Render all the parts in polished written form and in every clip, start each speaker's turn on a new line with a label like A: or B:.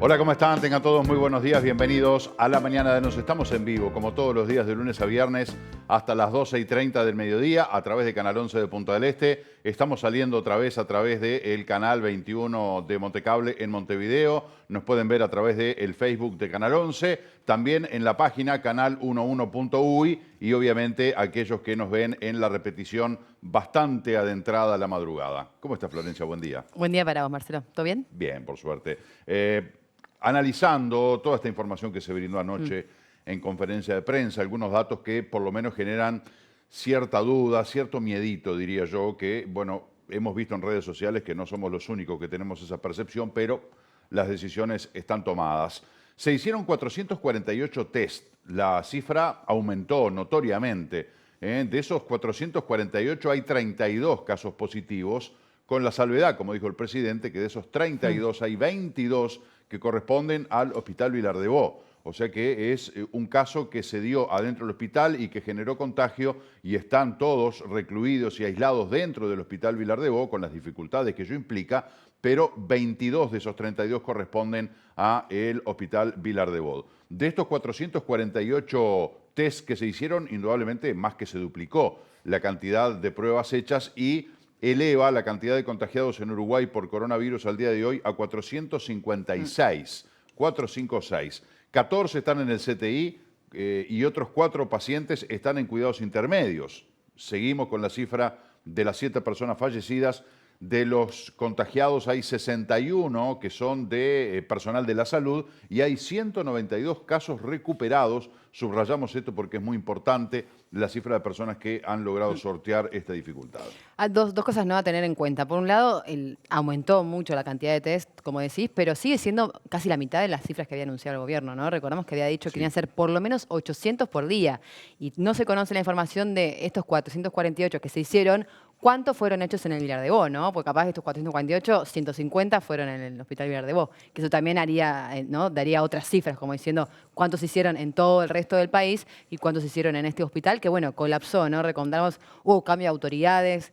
A: Hola, ¿cómo están? Tengan todos muy buenos días, bienvenidos a la mañana de Nos. Estamos en vivo, como todos los días de lunes a viernes, hasta las 12:30 del mediodía, a través de Canal 11 de Punta del Este. Estamos saliendo otra vez a través del Canal 21 de Montecable en Montevideo. Nos pueden ver a través del Facebook de Canal 11, también en la página canal11.uy y obviamente aquellos que nos ven en la repetición bastante adentrada a la madrugada. ¿Cómo está, Florencia? Buen día.
B: Buen día para vos, Marcelo. ¿Todo bien?
A: Bien, por suerte. Analizando toda esta información que se brindó anoche en conferencia de prensa, algunos datos que por lo menos generan cierta duda, cierto miedito, diría yo, que, bueno, hemos visto en redes sociales que no somos los únicos que tenemos esa percepción, pero las decisiones están tomadas. Se hicieron 448 test, la cifra aumentó notoriamente. De esos 448 hay 32 casos positivos, con la salvedad, como dijo el presidente, que de esos 32 hay 22 que corresponden al Hospital Vilar de Bo. O sea que es un caso que se dio adentro del hospital y que generó contagio y están todos recluidos y aislados dentro del Hospital Vilar de Bo con las dificultades que ello implica, pero 22 de esos 32 corresponden al Hospital Vilar de Bo. De estos 448 test que se hicieron, indudablemente más que se duplicó la cantidad de pruebas hechas y eleva la cantidad de contagiados en Uruguay por coronavirus al día de hoy a 456. 456. 14 están en el CTI y otros 4 pacientes están en cuidados intermedios. Seguimos con la cifra de las 7 personas fallecidas. De los contagiados hay 61 que son de personal de la salud y hay 192 casos recuperados. Subrayamos esto porque es muy importante la cifra de personas que han logrado sortear esta dificultad.
B: Dos cosas no a tener en cuenta. Por un lado, aumentó mucho la cantidad de test, como decís, pero sigue siendo casi la mitad de las cifras que había anunciado el gobierno, ¿no? Recordamos que había dicho que iban a ser por lo menos 800 por día. Y no se conoce la información de estos 448 que se hicieron, cuántos fueron hechos en el Vilar de Bo, ¿no? Porque capaz de estos 448, 150 fueron en el Hospital Vilar de Bo. Que eso también haría, ¿no? Daría otras cifras, como diciendo cuántos se hicieron en todo el resto del país y cuántos se hicieron en este hospital, que bueno, colapsó, ¿no? Recordamos, hubo cambio de autoridades,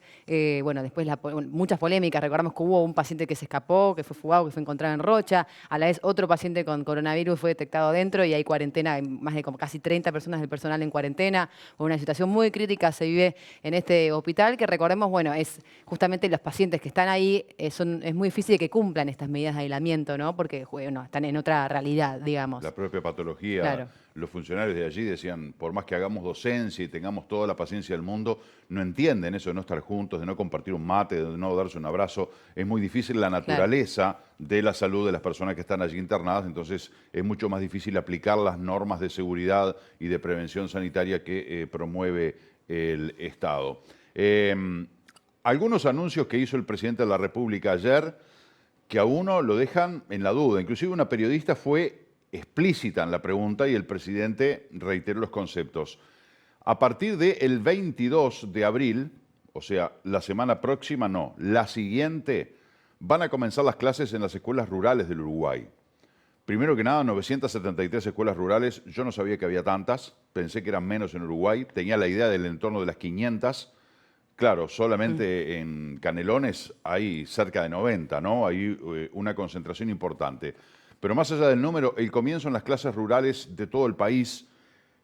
B: bueno, después muchas polémicas. Recordamos que hubo un paciente que se escapó, que fue fugado, que fue encontrado en Rocha. A la vez otro paciente con coronavirus fue detectado adentro y hay cuarentena, hay más de como casi 30 personas del personal en cuarentena. Una situación muy crítica se vive en este hospital que recordemos, bueno, es justamente los pacientes que están ahí, es muy difícil que cumplan estas medidas de aislamiento, ¿no? Porque bueno, están en otra realidad, digamos.
A: La propia patología,
B: Claro.
A: Los funcionarios de allí decían, por más que hagamos docencia y tengamos toda la paciencia del mundo, no entienden eso de no estar juntos, de no compartir un mate, de no darse un abrazo. Es muy difícil la naturaleza de la salud de las personas que están allí internadas, entonces es mucho más difícil aplicar las normas de seguridad y de prevención sanitaria que promueve el Estado. Algunos anuncios que hizo el presidente de la República ayer que a uno lo dejan en la duda. Inclusive una periodista fue explícita en la pregunta y el presidente reiteró los conceptos. A partir del 22 de abril, o sea, la semana próxima no, la siguiente, van a comenzar las clases en las escuelas rurales del Uruguay. Primero que nada, 973 escuelas rurales, yo no sabía que había tantas, pensé que eran menos en Uruguay, tenía la idea del entorno de las 500. Claro, solamente en Canelones hay cerca de 90, ¿no? Hay una concentración importante. Pero más allá del número, el comienzo en las clases rurales de todo el país,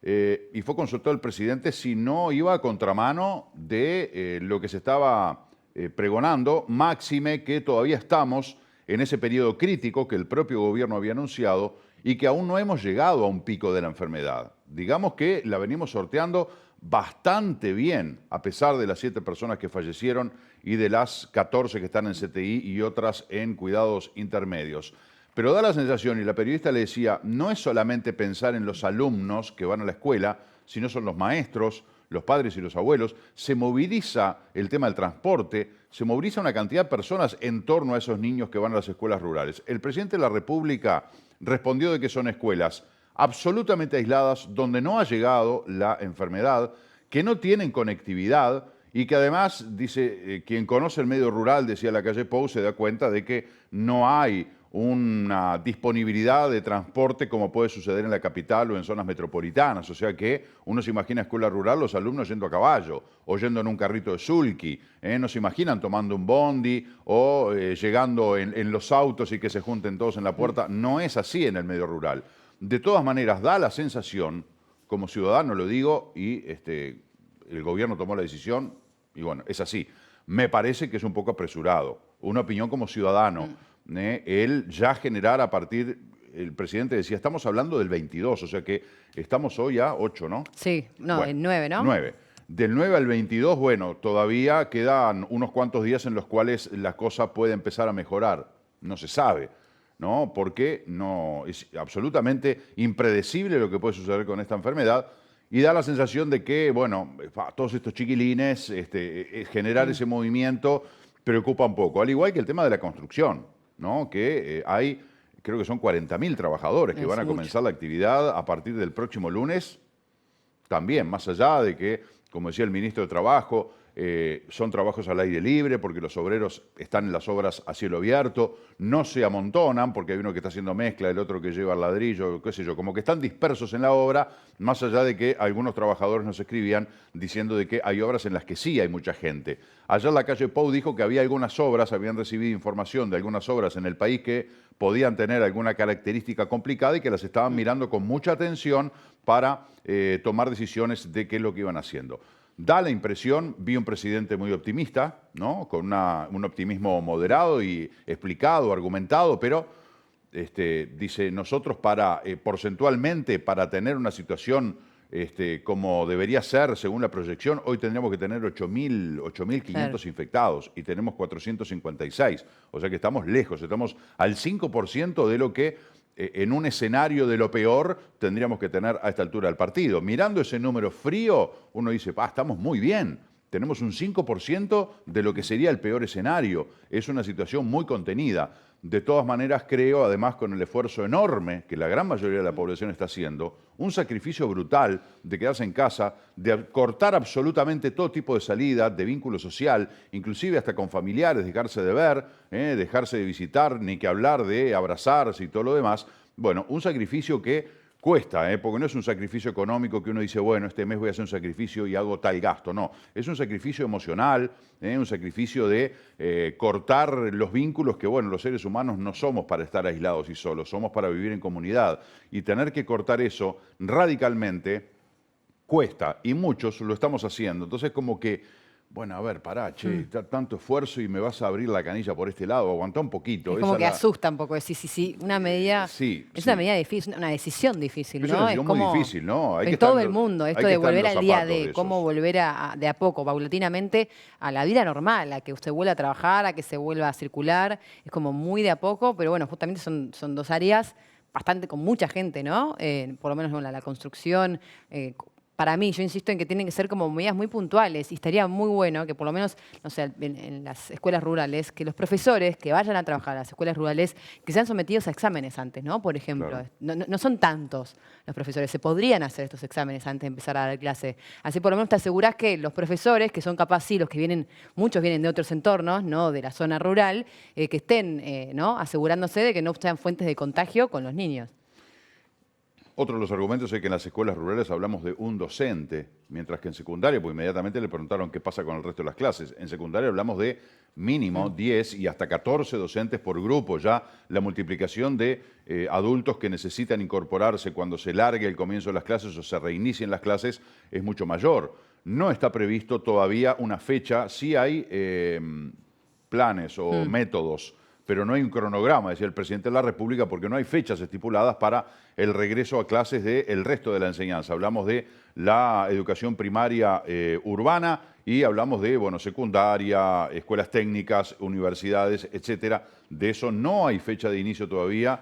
A: y fue consultado el presidente si no iba a contramano de lo que se estaba pregonando, máxime que todavía estamos en ese periodo crítico que el propio gobierno había anunciado y que aún no hemos llegado a un pico de la enfermedad. Digamos que la venimos sorteando bastante bien, a pesar de las 7 personas que fallecieron y de las 14 que están en CTI y otras en cuidados intermedios. Pero da la sensación, y la periodista le decía, no es solamente pensar en los alumnos que van a la escuela, sino son los maestros, los padres y los abuelos. Se moviliza el tema del transporte, se moviliza una cantidad de personas en torno a esos niños que van a las escuelas rurales. El presidente de la República respondió de que son escuelas absolutamente aisladas, donde no ha llegado la enfermedad, que no tienen conectividad y que además, dice, quien conoce el medio rural, decía la calle Pou, se da cuenta de que no hay una disponibilidad de transporte como puede suceder en la capital o en zonas metropolitanas. O sea que uno se imagina escuela rural, los alumnos yendo a caballo o yendo en un carrito de sulky. No se imaginan tomando un bondi o llegando en los autos y que se junten todos en la puerta. No es así en el medio rural. De todas maneras, da la sensación, como ciudadano lo digo, y el gobierno tomó la decisión, y bueno, es así. Me parece que es un poco apresurado. Una opinión como ciudadano. Él ya generar a partir, el presidente decía, estamos hablando del 22, o sea que estamos hoy a 8, ¿no?
B: Sí, no,
A: Bueno,
B: el 9, ¿no?
A: 9. Del 9 al 22, bueno, todavía quedan unos cuantos días en los cuales la cosa puede empezar a mejorar. No se sabe, ¿no? Porque no, es absolutamente impredecible lo que puede suceder con esta enfermedad y da la sensación de que, bueno, todos estos chiquilines, generar ese movimiento preocupa un poco. Al igual que el tema de la construcción, ¿no? Que hay, creo que son 40.000 trabajadores que van a comenzar la actividad a partir del próximo lunes. También, más allá de que, como decía el ministro de Trabajo, son trabajos al aire libre porque los obreros están en las obras a cielo abierto, no se amontonan porque hay uno que está haciendo mezcla, el otro que lleva el ladrillo, qué sé yo, como que están dispersos en la obra, más allá de que algunos trabajadores nos escribían diciendo de que hay obras en las que sí hay mucha gente. Ayer la calle Pou dijo que había algunas obras, habían recibido información de algunas obras en el país que podían tener alguna característica complicada y que las estaban mirando con mucha atención para tomar decisiones de qué es lo que iban haciendo. Da la impresión, vi un presidente muy optimista, ¿no? Con un optimismo moderado y explicado, argumentado, pero dice, nosotros porcentualmente, para tener una situación como debería ser según la proyección, hoy tendríamos que tener 8.500 infectados y tenemos 456. O sea que estamos lejos, estamos al 5% de lo que en un escenario de lo peor tendríamos que tener a esta altura del partido. Mirando ese número frío, uno dice, estamos muy bien. Tenemos un 5% de lo que sería el peor escenario. Es una situación muy contenida. De todas maneras, creo, además con el esfuerzo enorme que la gran mayoría de la población está haciendo, un sacrificio brutal de quedarse en casa, de cortar absolutamente todo tipo de salida, de vínculo social, inclusive hasta con familiares, dejarse de ver, dejarse de visitar, ni que hablar de abrazarse y todo lo demás. Bueno, un sacrificio que cuesta, porque no es un sacrificio económico que uno dice, bueno, este mes voy a hacer un sacrificio y hago tal gasto. No, es un sacrificio emocional, un sacrificio de cortar los vínculos que, bueno, los seres humanos no somos para estar aislados y solos, somos para vivir en comunidad. Y tener que cortar eso radicalmente cuesta, y muchos lo estamos haciendo. Entonces, como que, bueno, a ver, pará, che, tanto esfuerzo y me vas a abrir la canilla por este lado, aguantá un poquito.
B: Es como que asusta un poco, sí, una medida, es una medida difícil, una decisión difícil, ¿no?
A: Es una decisión muy difícil, ¿no?
B: En todo el mundo, esto de volver al día de cómo volver de a poco, paulatinamente, a la vida normal, a que usted vuelva a trabajar, a que se vuelva a circular, es como muy de a poco, pero bueno, justamente son dos áreas bastante con mucha gente, ¿no? Por lo menos bueno, la construcción, para mí, yo insisto en que tienen que ser como medidas muy puntuales y estaría muy bueno que por lo menos, no sé, en las escuelas rurales, que los profesores que vayan a trabajar a las escuelas rurales, que sean sometidos a exámenes antes, ¿no? Por ejemplo, claro. No son tantos los profesores, se podrían hacer estos exámenes antes de empezar a dar clase. Así por lo menos te aseguras que los profesores, que son capaz, sí, los que vienen, muchos vienen de otros entornos, ¿no? De la zona rural, que estén, ¿no? Asegurándose de que no sean fuentes de contagio con los niños.
A: Otro de los argumentos es que en las escuelas rurales hablamos de un docente, mientras que en secundaria, pues inmediatamente le preguntaron qué pasa con el resto de las clases. En secundaria hablamos de mínimo 10 y hasta 14 docentes por grupo. Ya la multiplicación de adultos que necesitan incorporarse cuando se largue el comienzo de las clases o se reinicien las clases es mucho mayor. No está previsto todavía una fecha, sí hay planes o métodos, pero no hay un cronograma, decía el presidente de la República, porque no hay fechas estipuladas para el regreso a clases del resto de la enseñanza. Hablamos de la educación primaria urbana y hablamos de, bueno, secundaria, escuelas técnicas, universidades, etcétera. De eso no hay fecha de inicio todavía.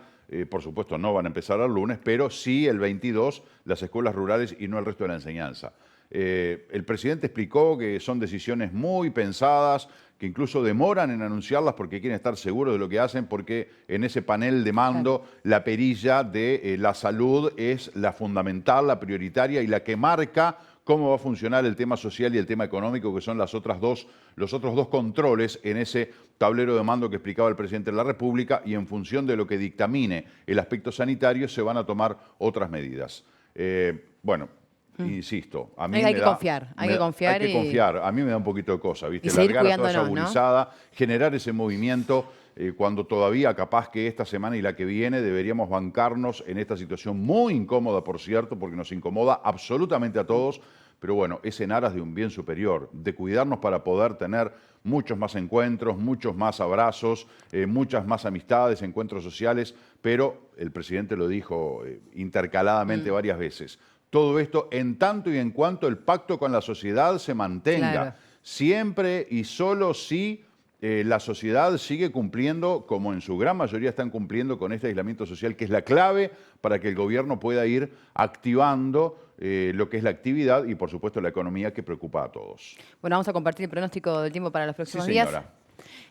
A: Por supuesto, no van a empezar el lunes, pero sí el 22 las escuelas rurales y no el resto de la enseñanza. El presidente explicó que son decisiones muy pensadas, que incluso demoran en anunciarlas porque quieren estar seguros de lo que hacen, porque en ese panel de mando la perilla de la salud es la fundamental, la prioritaria y la que marca cómo va a funcionar el tema social y el tema económico, que son los otros dos controles en ese tablero de mando que explicaba el presidente de la República, y en función de lo que dictamine el aspecto sanitario se van a tomar otras medidas. Bueno, insisto, a mí
B: Hay que confiar, hay que confiar.
A: Hay que confiar. A mí me da un poquito de cosa, ¿viste?
B: Y seguir
A: Largar a toda esa
B: cuidándonos, ¿no?
A: gurizada, generar ese movimiento, cuando todavía capaz que esta semana y la que viene deberíamos bancarnos en esta situación muy incómoda, por cierto, porque nos incomoda absolutamente a todos, pero bueno, es en aras de un bien superior, de cuidarnos para poder tener muchos más encuentros, muchos más abrazos, muchas más amistades, encuentros sociales, pero el presidente lo dijo intercaladamente varias veces. Todo esto en tanto y en cuanto el pacto con la sociedad se mantenga.
B: Claro.
A: Siempre y solo si la sociedad sigue cumpliendo, como en su gran mayoría están cumpliendo con este aislamiento social, que es la clave para que el gobierno pueda ir activando lo que es la actividad y, por supuesto, la economía que preocupa a todos.
B: Bueno, vamos a compartir el pronóstico del tiempo para los próximos
A: Sí,
B: días.
A: señora.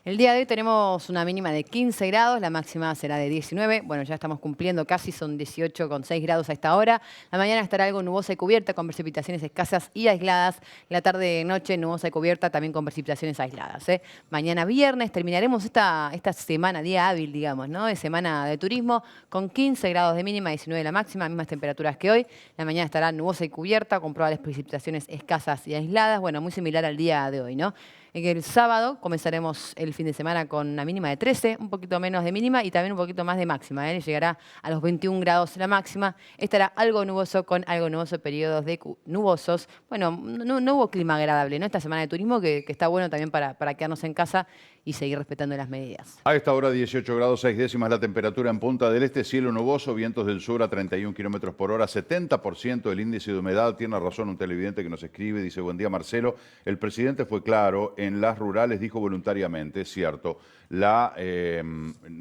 B: El día de hoy tenemos una mínima de 15 grados, la máxima será de 19. Bueno, ya estamos cumpliendo casi, son 18,6 grados a esta hora. La mañana estará algo nubosa y cubierta con precipitaciones escasas y aisladas. La tarde-noche nubosa y cubierta también con precipitaciones aisladas. Mañana viernes terminaremos esta semana, día hábil, digamos, ¿no? De semana de turismo con 15 grados de mínima, 19 de la máxima, mismas temperaturas que hoy. La mañana estará nubosa y cubierta con probables precipitaciones escasas y aisladas. Bueno, muy similar al día de hoy, ¿no? El sábado comenzaremos el fin de semana con una mínima de 13, un poquito menos de mínima y también un poquito más de máxima. Llegará a los 21 grados la máxima. Estará algo nuboso con algo nuboso, periodos de nubosos. Bueno, no hubo clima agradable, ¿no? Esta semana de turismo que está bueno también para quedarnos en casa y seguir respetando las medidas.
A: A esta hora 18 grados 6 décimas la temperatura en Punta del Este, cielo nuboso, vientos del sur a 31 kilómetros por hora, 70% del índice de humedad. Tiene razón un televidente que nos escribe, dice: buen día Marcelo, el presidente fue claro, en las rurales dijo voluntariamente, es cierto, la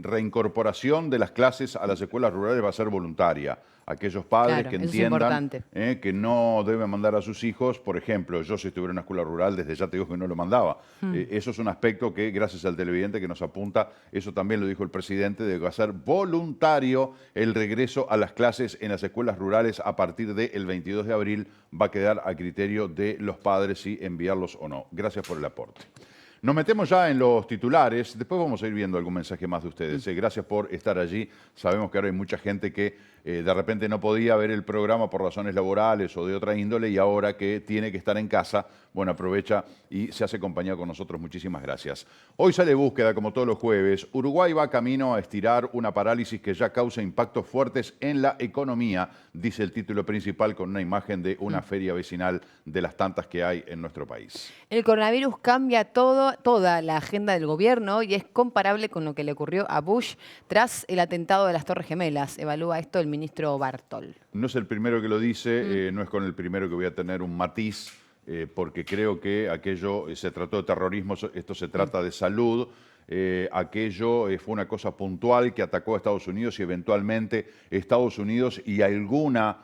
A: reincorporación de las clases a las escuelas rurales va a ser voluntaria. Aquellos padres
B: Claro,
A: que
B: eso es
A: entiendan
B: importante.
A: que no deben mandar a sus hijos, por ejemplo, yo si estuviera en una escuela rural, desde ya te digo que no lo mandaba. Eso es un aspecto que, gracias al televidente que nos apunta, eso también lo dijo el presidente, de que va a ser voluntario el regreso a las clases en las escuelas rurales a partir del 22 de abril. Va a quedar a criterio de los padres si enviarlos o no. Gracias por el aporte. Nos metemos ya en los titulares, después vamos a ir viendo algún mensaje más de ustedes. Gracias por estar allí. Sabemos que ahora hay mucha gente que de repente no podía ver el programa por razones laborales o de otra índole y ahora que tiene que estar en casa, bueno, aprovecha y se hace compañía con nosotros. Muchísimas gracias. Hoy sale búsqueda, como todos los jueves. Uruguay va camino a estirar una parálisis que ya causa impactos fuertes en la economía, dice el título principal con una imagen de una feria vecinal de las tantas que hay en nuestro país.
B: El coronavirus cambia toda la agenda del gobierno y es comparable con lo que le ocurrió a Bush tras el atentado de las Torres Gemelas. Evalúa esto el ministro Bartol.
A: No es el primero que lo dice, no es con el primero que voy a tener un matiz, porque creo que aquello se trató de terrorismo, esto se trata de salud. Aquello fue una cosa puntual que atacó a Estados Unidos y eventualmente Estados Unidos y alguna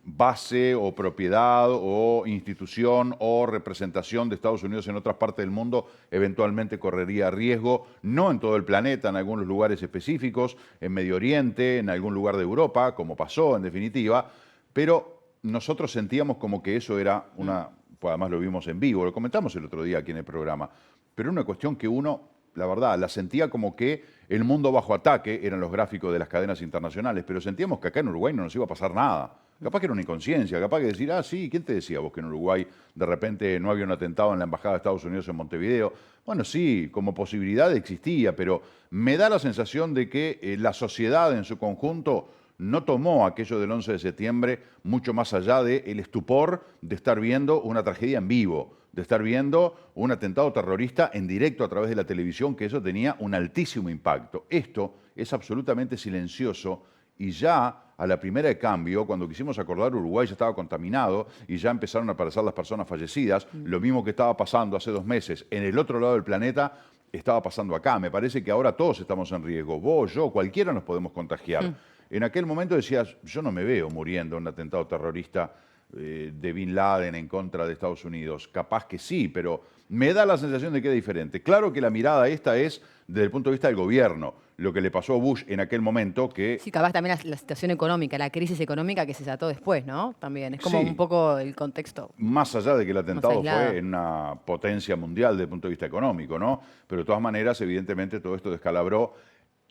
A: base o propiedad o institución o representación de Estados Unidos en otras partes del mundo eventualmente correría riesgo, no en todo el planeta, en algunos lugares específicos, en Medio Oriente, en algún lugar de Europa, como pasó en definitiva, pero nosotros sentíamos como que eso era una, pues además lo vimos en vivo, lo comentamos el otro día aquí en el programa, pero una cuestión que uno, la verdad, la sentía como que el mundo bajo ataque, eran los gráficos de las cadenas internacionales, pero sentíamos que acá en Uruguay no nos iba a pasar nada. Capaz que era una inconsciencia, capaz que decir, sí, ¿quién te decía vos que en Uruguay de repente no había un atentado en la Embajada de Estados Unidos en Montevideo? Bueno, sí, como posibilidad existía, pero me da la sensación de que la sociedad en su conjunto no tomó aquello del 11 de septiembre mucho más allá del estupor de estar viendo una tragedia en vivo, de estar viendo un atentado terrorista en directo a través de la televisión, que eso tenía un altísimo impacto. Esto es absolutamente silencioso y ya a la primera de cambio, cuando quisimos acordar, Uruguay ya estaba contaminado y ya empezaron a aparecer las personas fallecidas. Lo mismo que estaba pasando hace 2 meses en el otro lado del planeta, estaba pasando acá. Me parece que ahora todos estamos en riesgo. Vos, yo, cualquiera nos podemos contagiar. En aquel momento decías, yo no me veo muriendo en un atentado terrorista de Bin Laden en contra de Estados Unidos. Capaz que sí, pero me da la sensación de que es diferente. Claro que la mirada esta es desde el punto de vista del gobierno. Lo que le pasó a Bush en aquel momento que...
B: Sí, capaz también la situación económica, la crisis económica que se desató después, ¿no? También, es como
A: Sí,
B: un poco el contexto
A: más allá de que el
B: más
A: atentado
B: aislado.
A: fue en una potencia mundial desde el punto de vista económico, ¿no? Pero de todas maneras, evidentemente, todo esto descalabró.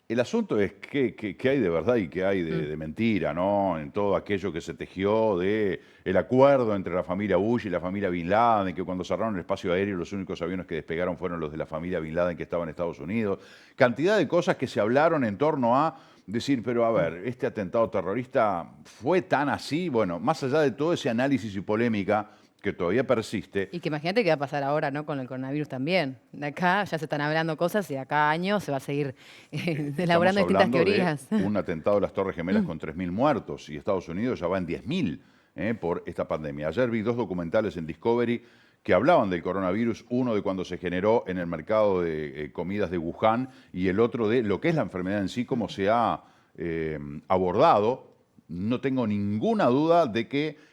A: El asunto es qué hay de verdad y qué hay de mentira, ¿no? En todo aquello que se tejió de el acuerdo entre la familia Bush y la familia Bin Laden, que cuando cerraron el espacio aéreo los únicos aviones que despegaron fueron los de la familia Bin Laden que estaban en Estados Unidos. Cantidad de cosas que se hablaron en torno a decir, pero a ver, este atentado terrorista fue tan así. Bueno, más allá de todo ese análisis y polémica que todavía persiste,
B: Y que imagínate qué va a pasar ahora, ¿no? Con el coronavirus también. De acá ya se están hablando cosas y de acá a años se va a seguir
A: estamos
B: elaborando distintas
A: hablando
B: teorías.
A: de un atentado de las Torres Gemelas con 3.000 muertos y Estados Unidos ya va en 10.000 por esta pandemia. Ayer vi 2 documentales en Discovery que hablaban del coronavirus, uno de cuando se generó en el mercado de comidas de Wuhan y el otro de lo que es la enfermedad en sí, cómo se ha abordado. No tengo ninguna duda de que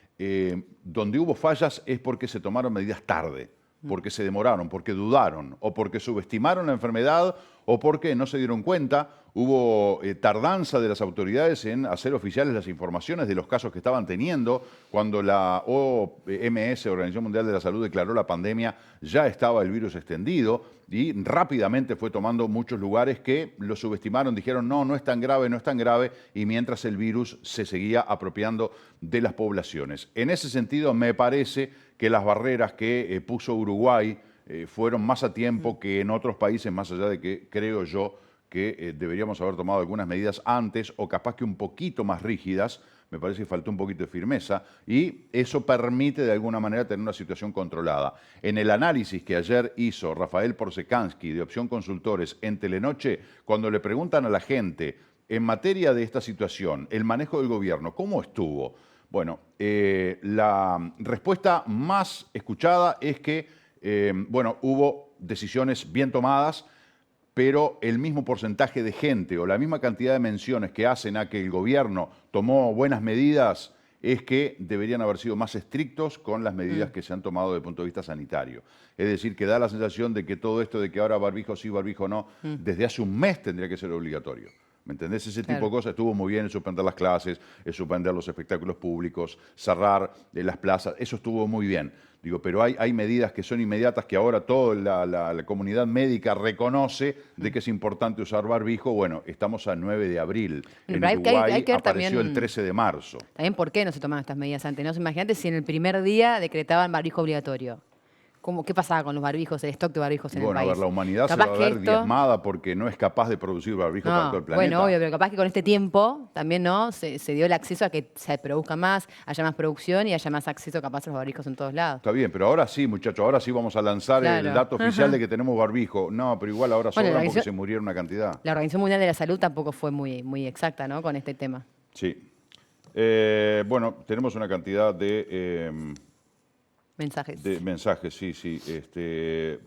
A: donde hubo fallas es porque se tomaron medidas tarde, porque se demoraron, porque dudaron, o porque subestimaron la enfermedad, o porque no se dieron cuenta. Hubo tardanza de las autoridades en hacer oficiales las informaciones de los casos que estaban teniendo. Cuando la OMS, Organización Mundial de la Salud, declaró la pandemia, ya estaba el virus extendido y rápidamente fue tomando muchos lugares que lo subestimaron, dijeron no, no es tan grave, no es tan grave, y mientras el virus se seguía apropiando de las poblaciones. En ese sentido, me parece que las barreras que puso Uruguay fueron más a tiempo que en otros países, más allá de que creo yo que deberíamos haber tomado algunas medidas antes o capaz que un poquito más rígidas. Me parece que faltó un poquito de firmeza y eso permite de alguna manera tener una situación controlada. En el análisis que ayer hizo Rafael Porsekansky de Opción Consultores en Telenoche, cuando le preguntan a la gente en materia de esta situación, el manejo del gobierno, ¿cómo estuvo? Bueno, la respuesta más escuchada es que, bueno, hubo decisiones bien tomadas, pero el mismo porcentaje de gente o la misma cantidad de menciones que hacen a que el gobierno tomó buenas medidas es que deberían haber sido más estrictos con las medidas que se han tomado desde el punto de vista sanitario. Es decir, que da la sensación de que todo esto de que ahora barbijo sí, barbijo no, desde hace un mes tendría que ser obligatorio. ¿Me entendés? Ese tipo de cosas estuvo muy bien, el suspender las clases, el suspender los espectáculos públicos, cerrar las plazas, eso estuvo muy bien. Digo, pero hay medidas que son inmediatas que ahora toda la comunidad médica reconoce de que es importante usar barbijo. Bueno, estamos a 9 de abril. En Uruguay
B: hay que ver
A: apareció
B: también,
A: el 13 de marzo.
B: también por qué no se tomaban estas medidas antes, ¿no? Imagínate si en el primer día decretaban barbijo obligatorio. ¿Qué pasaba con los barbijos, el stock de barbijos en el
A: Bueno, a
B: país?
A: ver, la humanidad se
B: Capaz
A: va a
B: que
A: ver
B: esto...
A: diezmada porque no es capaz de producir barbijo para todo el
B: No,
A: planeta.
B: bueno, obvio, pero capaz que con este tiempo también no se dio el acceso a que se produzca más, haya más producción y haya más acceso capaz a los barbijos en todos lados.
A: Está bien, pero ahora sí, muchachos, ahora sí vamos a lanzar el
B: Claro.
A: dato oficial de que tenemos barbijo. No, pero igual ahora
B: Bueno,
A: sobran porque se murieron una cantidad.
B: la Organización Mundial de la Salud tampoco fue muy exacta, ¿no? Con este tema.
A: Sí. Bueno, tenemos una cantidad de
B: Mensajes.
A: mensajes, sí, sí.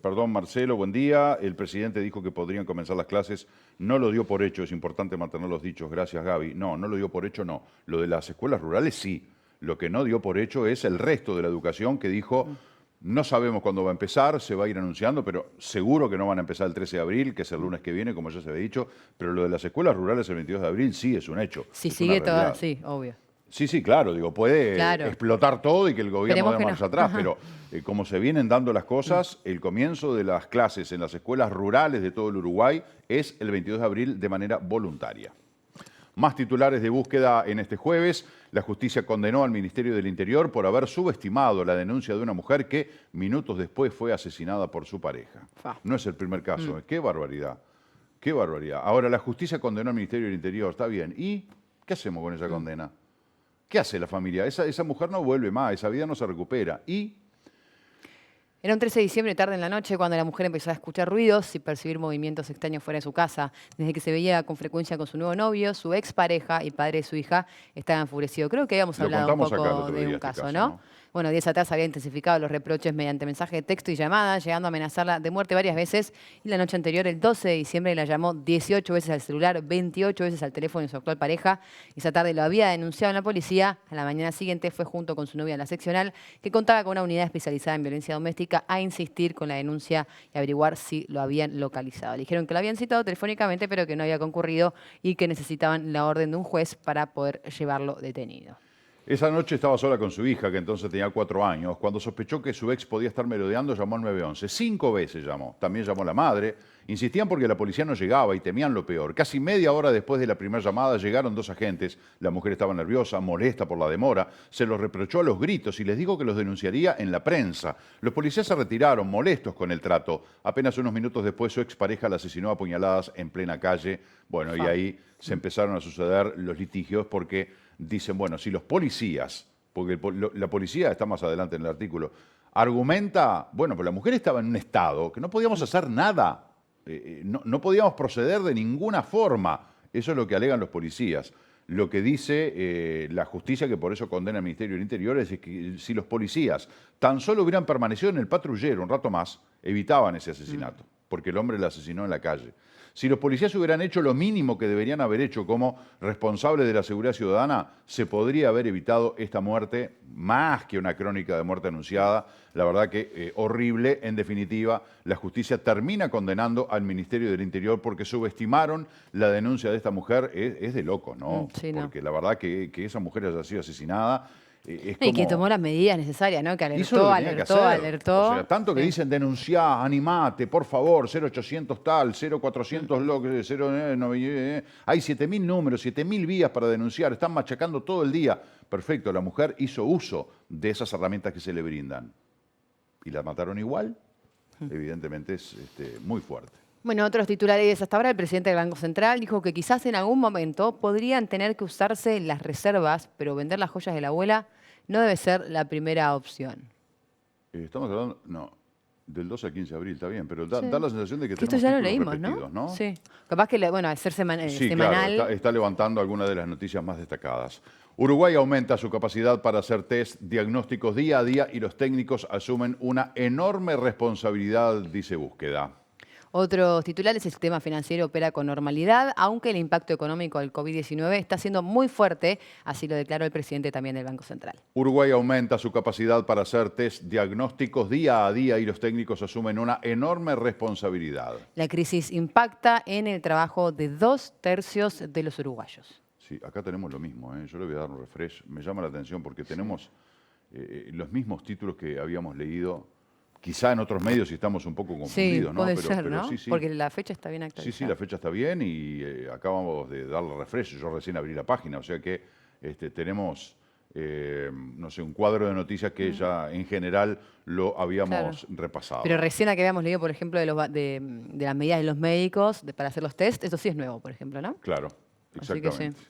A: Perdón, Marcelo, buen día. El presidente dijo que podrían comenzar las clases. No lo dio por hecho, es importante mantener los dichos. Gracias, Gaby. No, no lo dio por hecho, no. Lo de las escuelas rurales, sí. Lo que no dio por hecho es el resto de la educación que dijo, no sabemos cuándo va a empezar, se va a ir anunciando, pero seguro que no van a empezar el 13 de abril, que es el lunes que viene, como ya se había dicho. Pero lo de las escuelas rurales el 22 de abril sí es un hecho.
B: Si
A: es
B: sigue
A: una
B: todo,
A: realidad.
B: sí, obvio.
A: Sí, sí, claro, digo, puede
B: Claro.
A: explotar todo y que el gobierno
B: Esperemos
A: dé
B: que
A: marcha
B: no.
A: atrás,
B: Ajá.
A: pero como se vienen dando las cosas, el comienzo de las clases en las escuelas rurales de todo el Uruguay es el 22 de abril de manera voluntaria. Más titulares de búsqueda en este jueves. La justicia condenó al Ministerio del Interior por haber subestimado la denuncia de una mujer que minutos después fue asesinada por su pareja.
B: Fa.
A: No es el primer caso. ¡Qué barbaridad! ¡Qué barbaridad! Ahora, la justicia condenó al Ministerio del Interior, está bien. ¿Y qué hacemos con esa condena? ¿Qué hace la familia? Esa mujer no vuelve más, esa vida no se recupera. Y
B: Era un 13 de diciembre, tarde en la noche, cuando la mujer empezó a escuchar ruidos y percibir movimientos extraños fuera de su casa. Desde que se veía con frecuencia con su nuevo novio, su expareja y padre de su hija estaban enfurecidos. Creo que habíamos
A: Lo
B: hablado un
A: contamos acá el
B: poco
A: otro
B: de
A: día,
B: un
A: este
B: caso,
A: caso,
B: ¿no?
A: ¿no?
B: Bueno, días atrás había intensificado los reproches mediante mensaje de texto y llamada, llegando a amenazarla de muerte varias veces. Y la noche anterior, el 12 de diciembre, la llamó 18 veces al celular, 28 veces al teléfono de su actual pareja. Esa tarde lo había denunciado en la policía. A la mañana siguiente fue junto con su novia a la seccional, que contaba con una unidad especializada en violencia doméstica, a insistir con la denuncia y averiguar si lo habían localizado. Le dijeron que lo habían citado telefónicamente, pero que no había concurrido y que necesitaban la orden de un juez para poder llevarlo detenido.
A: Esa noche estaba sola con su hija, que entonces tenía 4 años. Cuando sospechó que su ex podía estar merodeando, llamó al 911. 5 veces llamó. También llamó la madre. Insistían porque la policía no llegaba y temían lo peor. Casi media hora después de la primera llamada llegaron 2 agentes. La mujer estaba nerviosa, molesta por la demora. Se los reprochó a los gritos y les dijo que los denunciaría en la prensa. Los policías se retiraron, molestos con el trato. Apenas unos minutos después, su expareja la asesinó a puñaladas en plena calle. Bueno, y ahí se empezaron a suceder los litigios porque dicen, bueno, si los policías, porque la policía está más adelante en el artículo, argumenta, bueno, pues la mujer estaba en un estado que no podíamos hacer nada, no podíamos proceder de ninguna forma. Eso es lo que alegan los policías. Lo que dice la justicia, que por eso condena al Ministerio del Interior, es que si los policías tan solo hubieran permanecido en el patrullero un rato más, evitaban ese asesinato, porque el hombre la asesinó en la calle. Si los policías hubieran hecho lo mínimo que deberían haber hecho como responsables de la seguridad ciudadana, se podría haber evitado esta muerte, más que una crónica de muerte anunciada. La verdad que horrible. En definitiva, la justicia termina condenando al Ministerio del Interior porque subestimaron la denuncia de esta mujer. Es de loco, ¿no?
B: Sí, no.
A: Porque la verdad que esa mujer haya sido asesinada es
B: Y que
A: como...
B: tomó las medidas necesarias, ¿no? Que
A: Hizo lo
B: alertó,
A: que tenía que
B: alertó,
A: hacer.
B: alertó.
A: O sea, tanto que
B: Sí.
A: dicen denunciá, animate, por favor, 0800 tal, 0400 lo que 09, hay 7000 números, 7000 vías para denunciar, están machacando todo el día. Perfecto, la mujer hizo uso de esas herramientas que se le brindan. ¿Y la mataron igual? Evidentemente es muy fuerte.
B: Bueno, otros titulares. Hasta ahora el presidente del Banco Central dijo que quizás en algún momento podrían tener que usarse las reservas, pero vender las joyas de la abuela no debe ser la primera opción.
A: Estamos hablando, no, del 12 al 15 de abril, está bien, pero da
B: Sí.
A: la sensación de que
B: Que esto
A: tenemos
B: ya lo
A: títulos
B: leímos,
A: repetidos, ¿no?
B: Sí. Capaz que, bueno, al ser
A: Sí,
B: semanal.
A: claro, está levantando algunas de las noticias más destacadas. Uruguay aumenta su capacidad para hacer test diagnósticos día a día y los técnicos asumen una enorme responsabilidad, dice Búsqueda.
B: Otros titulares: el sistema financiero opera con normalidad, aunque el impacto económico del COVID-19 está siendo muy fuerte, así lo declaró el presidente también del Banco Central.
A: Uruguay aumenta su capacidad para hacer test diagnósticos día a día y los técnicos asumen una enorme responsabilidad.
B: La crisis impacta en el trabajo de 2/3 de los uruguayos.
A: Sí, acá tenemos lo mismo, ¿eh? Yo le voy a dar un refresh. Me llama la atención porque tenemos los mismos títulos que habíamos leído, quizá en otros medios y estamos un poco confundidos,
B: Sí,
A: ¿no?
B: puede ser, ¿no?
A: Sí, sí.
B: Porque la fecha está bien
A: Sí,
B: actualizada.
A: sí, la fecha está bien y acabamos de darle refresh. Yo recién abrí la página, o sea que tenemos, no sé, un cuadro de noticias que ya en general lo habíamos repasado.
B: Pero recién la que habíamos leído, por ejemplo, de las medidas de los médicos para hacer los test, eso sí es nuevo, por ejemplo, ¿no?
A: Claro,
B: Así que
A: exactamente.
B: sí.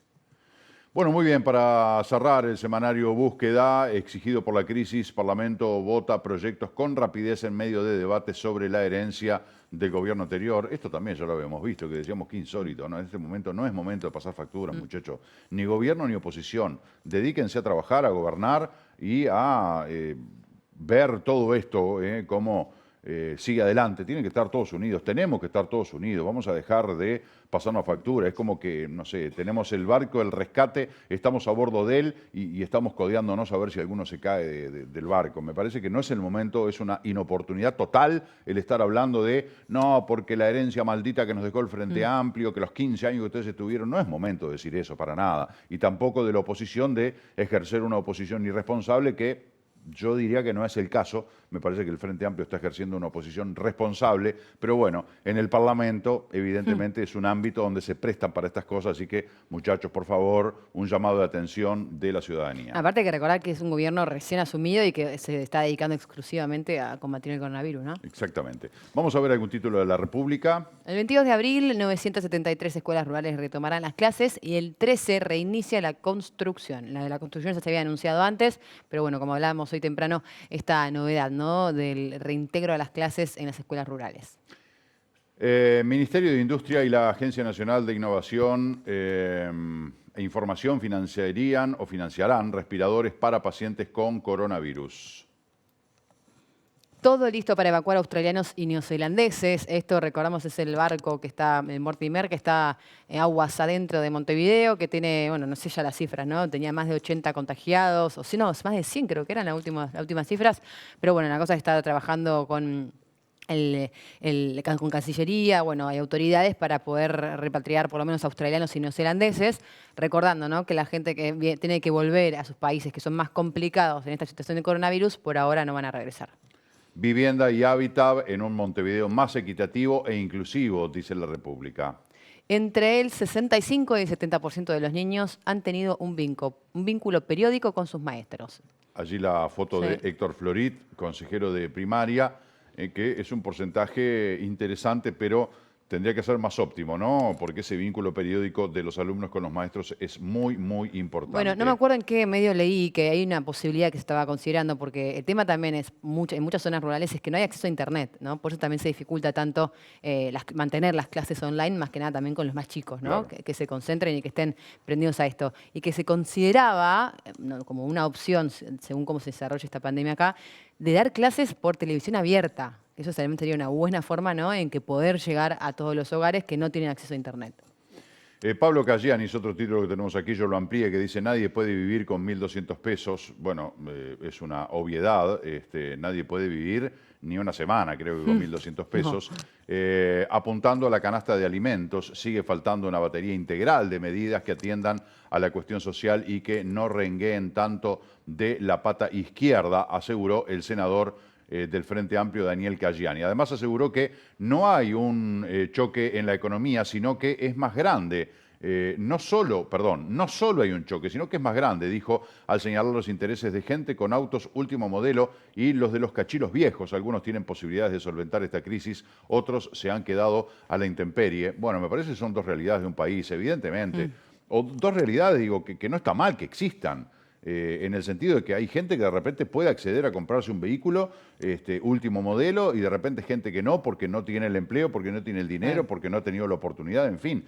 A: Bueno, muy bien, para cerrar el semanario Búsqueda, exigido por la crisis, Parlamento vota proyectos con rapidez en medio de debates sobre la herencia del gobierno anterior. Esto también ya lo habíamos visto, que decíamos que insólito, ¿no? En este momento no es momento de pasar facturas, muchachos. Ni gobierno ni oposición. Dedíquense a trabajar, a gobernar y a ver todo esto, cómo sigue adelante. Tienen que estar todos unidos, tenemos que estar todos unidos. Vamos a dejar de pasarnos factura. Es como que, no sé, tenemos el barco, el rescate, estamos a bordo de él y estamos codeándonos a ver si alguno se cae del barco. Me parece que no es el momento, es una inoportunidad total el estar hablando de, no, porque la herencia maldita que nos dejó el Frente Amplio, que los 15 años que ustedes estuvieron, no es momento de decir eso para nada. Y tampoco de la oposición de ejercer una oposición irresponsable que yo diría que no es el caso. Me parece que el Frente Amplio está ejerciendo una oposición responsable, pero bueno, en el Parlamento evidentemente es un ámbito donde se prestan para estas cosas, así que muchachos, por favor, un llamado de atención de la ciudadanía.
B: Aparte hay que recordar que es un gobierno recién asumido y que se está dedicando exclusivamente a combatir el coronavirus, ¿no?
A: Exactamente. Vamos a ver algún título de la República.
B: El 22 de abril, 973 escuelas rurales retomarán las clases y el 13 reinicia la construcción. La de la construcción ya se había anunciado antes, pero bueno, como hablábamos hoy temprano, esta novedad, ¿no?, del reintegro a las clases en las escuelas rurales.
A: Ministerio de Industria y la Agencia Nacional de Innovación información financiarían o financiarán respiradores para pacientes con coronavirus.
B: Todo listo para evacuar australianos y neozelandeses. Esto, recordamos, es el barco que está, el Mortimer, que está en aguas adentro de Montevideo, que tiene, bueno, no sé ya las cifras, ¿no? Tenía más de 80 contagiados, o si no, más de 100 creo que eran las últimas cifras. Pero bueno, la cosa es que está trabajando con con Cancillería, bueno, hay autoridades para poder repatriar por lo menos australianos y neozelandeses, recordando, ¿no?, que la gente que tiene que volver a sus países que son más complicados en esta situación de coronavirus, por ahora no van a regresar.
A: Vivienda y hábitat en un Montevideo más equitativo e inclusivo, dice la República.
B: Entre el 65 y el 70% de los niños han tenido un vínculo periódico con sus maestros.
A: Allí la foto de Héctor Florit, consejero de primaria, que es un porcentaje interesante, pero tendría que ser más óptimo, ¿no? Porque ese vínculo periódico de los alumnos con los maestros es muy, muy importante.
B: Bueno, no me acuerdo en qué medio leí que hay una posibilidad que se estaba considerando, porque el tema también es, en muchas zonas rurales, es que no hay acceso a Internet, ¿no? Por eso también se dificulta tanto mantener las clases online, más que nada también con los más chicos, ¿no?
A: Claro.
B: Que se concentren y que estén prendidos a esto. Y que se consideraba, como una opción, según cómo se desarrolla esta pandemia acá, de dar clases por televisión abierta. Eso también sería una buena forma, ¿no?, en que poder llegar a todos los hogares que no tienen acceso a Internet.
A: Pablo Cagliani es otro título que tenemos aquí, yo lo amplié, que dice: nadie puede vivir con 1.200 pesos. Bueno, es una obviedad, nadie puede vivir ni una semana, creo que con 1.200 pesos. No. Apuntando a la canasta de alimentos, sigue faltando una batería integral de medidas que atiendan a la cuestión social y que no rengueen tanto de la pata izquierda, aseguró el senador del Frente Amplio, Daniel Cagliani. Además aseguró que no hay un choque en la economía, sino que es más grande. No solo hay un choque, sino que es más grande, dijo al señalar los intereses de gente con autos último modelo y los de los cachiros viejos. Algunos tienen posibilidades de solventar esta crisis, otros se han quedado a la intemperie. Bueno, me parece que son dos realidades de un país, evidentemente. O dos realidades, digo, que no está mal que existan. En el sentido de que hay gente que de repente puede acceder a comprarse un vehículo último modelo y de repente gente que no, porque no tiene el empleo, porque no tiene el dinero, porque no ha tenido la oportunidad, en fin.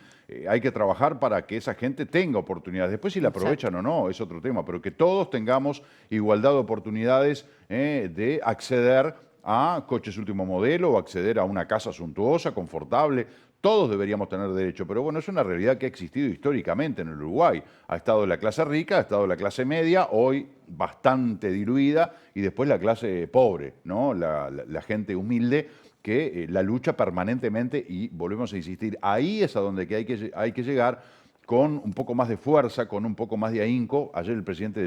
A: Hay que trabajar para que esa gente tenga oportunidades. Después si la aprovechan o no es otro tema, pero que todos tengamos igualdad de oportunidades de acceder a coches último modelo o acceder a una casa suntuosa, confortable. Todos deberíamos tener derecho, pero bueno, es una realidad que ha existido históricamente en el Uruguay. Ha estado la clase rica, ha estado la clase media, hoy bastante diluida, y después la clase pobre, ¿no? La gente humilde que la lucha permanentemente, y volvemos a insistir, ahí es a donde hay que llegar con un poco más de fuerza, con un poco más de ahínco. Ayer el presidente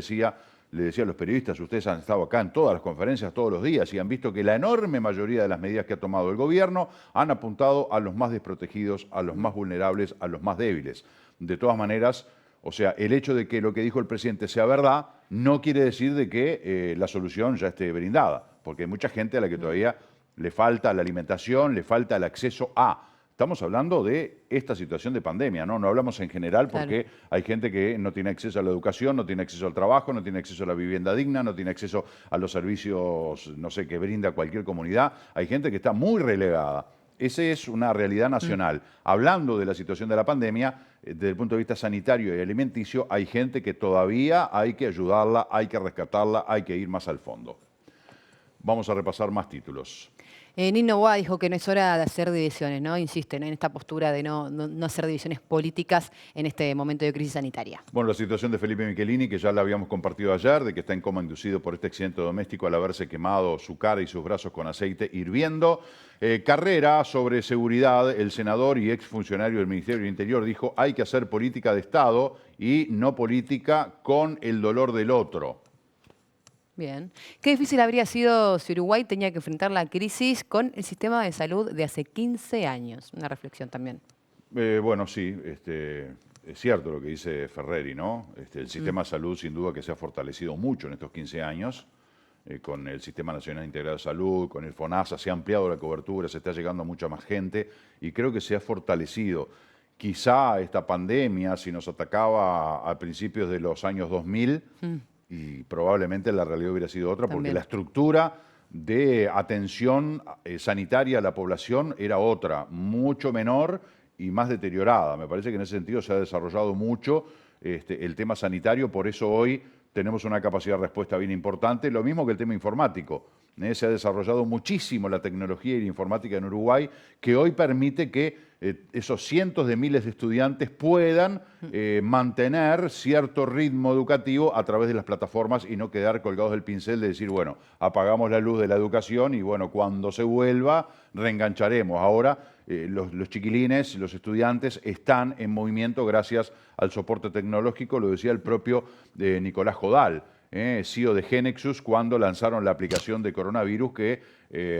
A: le decía a los periodistas: ustedes han estado acá en todas las conferencias todos los días y han visto que la enorme mayoría de las medidas que ha tomado el gobierno han apuntado a los más desprotegidos, a los más vulnerables, a los más débiles. De todas maneras, o sea, el hecho de que lo que dijo el presidente sea verdad no quiere decir de que la solución ya esté brindada, porque hay mucha gente a la que todavía le falta la alimentación, le falta el acceso a... Estamos hablando de esta situación de pandemia, ¿no? No hablamos en general porque hay gente que no tiene acceso a la educación, no tiene acceso al trabajo, no tiene acceso a la vivienda digna, no tiene acceso a los servicios, no sé, que brinda cualquier comunidad. Hay gente que está muy relegada. Esa es una realidad nacional. Hablando de la situación de la pandemia, desde el punto de vista sanitario y alimenticio, hay gente que todavía hay que ayudarla, hay que rescatarla, hay que ir más al fondo. Vamos a repasar más títulos.
B: Nino Boa dijo que no es hora de hacer divisiones, ¿no? Insisten en esta postura de no hacer divisiones políticas en este momento de crisis sanitaria.
A: Bueno, la situación de Felipe Michelini, que ya la habíamos compartido ayer, de que está en coma inducido por este accidente doméstico al haberse quemado su cara y sus brazos con aceite hirviendo. Carrera sobre seguridad, el senador y exfuncionario del Ministerio del Interior dijo: hay que hacer política de Estado y no política con el dolor del otro.
B: Bien. Qué difícil habría sido si Uruguay tenía que enfrentar la crisis con el sistema de salud de hace 15 años. Una reflexión también.
A: Bueno, sí, es cierto lo que dice Ferreri, ¿no? El sistema de salud sin duda que se ha fortalecido mucho en estos 15 años, con el Sistema Nacional Integral de Salud, con el FONASA, se ha ampliado la cobertura, se está llegando a mucha más gente y creo que se ha fortalecido. Quizá esta pandemia, si nos atacaba a principios de los años 2000, y probablemente la realidad hubiera sido otra, porque la estructura de atención sanitaria a la población era otra, mucho menor y más deteriorada. Me parece que en ese sentido se ha desarrollado mucho el tema sanitario, por eso hoy tenemos una capacidad de respuesta bien importante, lo mismo que el tema informático. Se ha desarrollado muchísimo la tecnología y la informática en Uruguay, que hoy permite que esos cientos de miles de estudiantes puedan mantener cierto ritmo educativo a través de las plataformas y no quedar colgados del pincel de decir, bueno, apagamos la luz de la educación y bueno, cuando se vuelva, reengancharemos. Ahora los chiquilines, los estudiantes están en movimiento gracias al soporte tecnológico, lo decía el propio Nicolás Jodal, CEO de Genexus, cuando lanzaron la aplicación de coronavirus que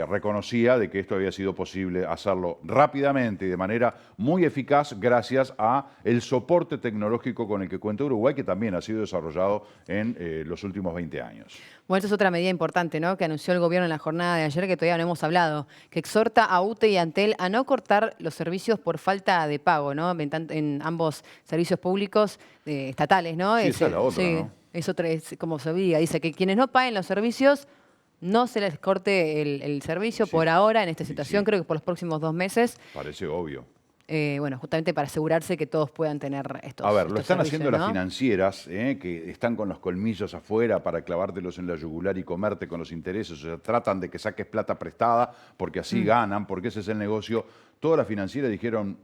A: reconocía de que esto había sido posible hacerlo rápidamente y de manera muy eficaz gracias a el soporte tecnológico con el que cuenta Uruguay, que también ha sido desarrollado en los últimos 20 años.
B: Bueno, esta es otra medida importante, ¿no?, que anunció el gobierno en la jornada de ayer, que todavía no hemos hablado, que exhorta a UTE y Antel a no cortar los servicios por falta de pago, ¿no?, en ambos servicios públicos estatales, ¿no?
A: Sí, esa es la otra,
B: sí,
A: ¿no?
B: es otra, es como se diga, dice que quienes no paguen los servicios no se les corte el servicio
A: Sí,
B: por ahora en esta
A: sí,
B: situación,
A: sí.
B: creo que por los próximos 2 meses.
A: Parece obvio.
B: Bueno, justamente para asegurarse que todos puedan tener estos
A: A ver, lo
B: estos
A: están
B: servicios,
A: haciendo
B: ¿no?
A: las financieras, que están con los colmillos afuera para clavártelos en la yugular y comerte con los intereses. O sea, tratan de que saques plata prestada porque así ganan, porque ese es el negocio. Todas las financieras dijeron,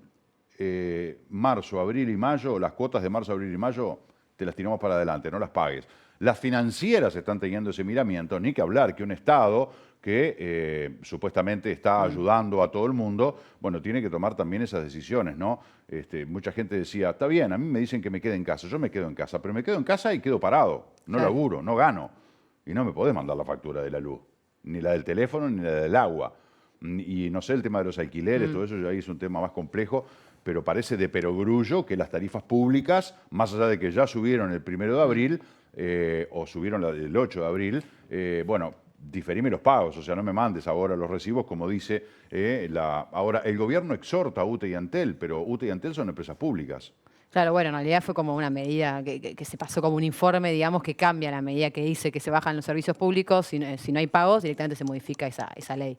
A: marzo, abril y mayo, las cuotas de marzo, abril y mayo, te las tiramos para adelante, no las pagues. Las financieras están teniendo ese miramiento, ni que hablar que un Estado que supuestamente está ayudando a todo el mundo, bueno, tiene que tomar también esas decisiones, ¿no? Mucha gente decía, está bien, a mí me dicen que me quede en casa, yo me quedo en casa, pero me quedo en casa y quedo parado, no
B: Claro.
A: laburo, no gano. Y no me podés mandar la factura de la luz, ni la del teléfono, ni la del agua. Y no sé, el tema de los alquileres, todo eso ya ahí es un tema más complejo, pero parece de perogrullo que las tarifas públicas, más allá de que ya subieron el 1 de abril, o subieron el 8 de abril, bueno, diferime los pagos, o sea, no me mandes ahora los recibos, como dice ahora el gobierno exhorta a UTE y Antel, pero UTE y Antel son empresas públicas.
B: Claro, bueno, en realidad fue como una medida que se pasó como un informe, digamos, que cambia la medida que dice que se bajan los servicios públicos, si no hay pagos, directamente se modifica esa ley.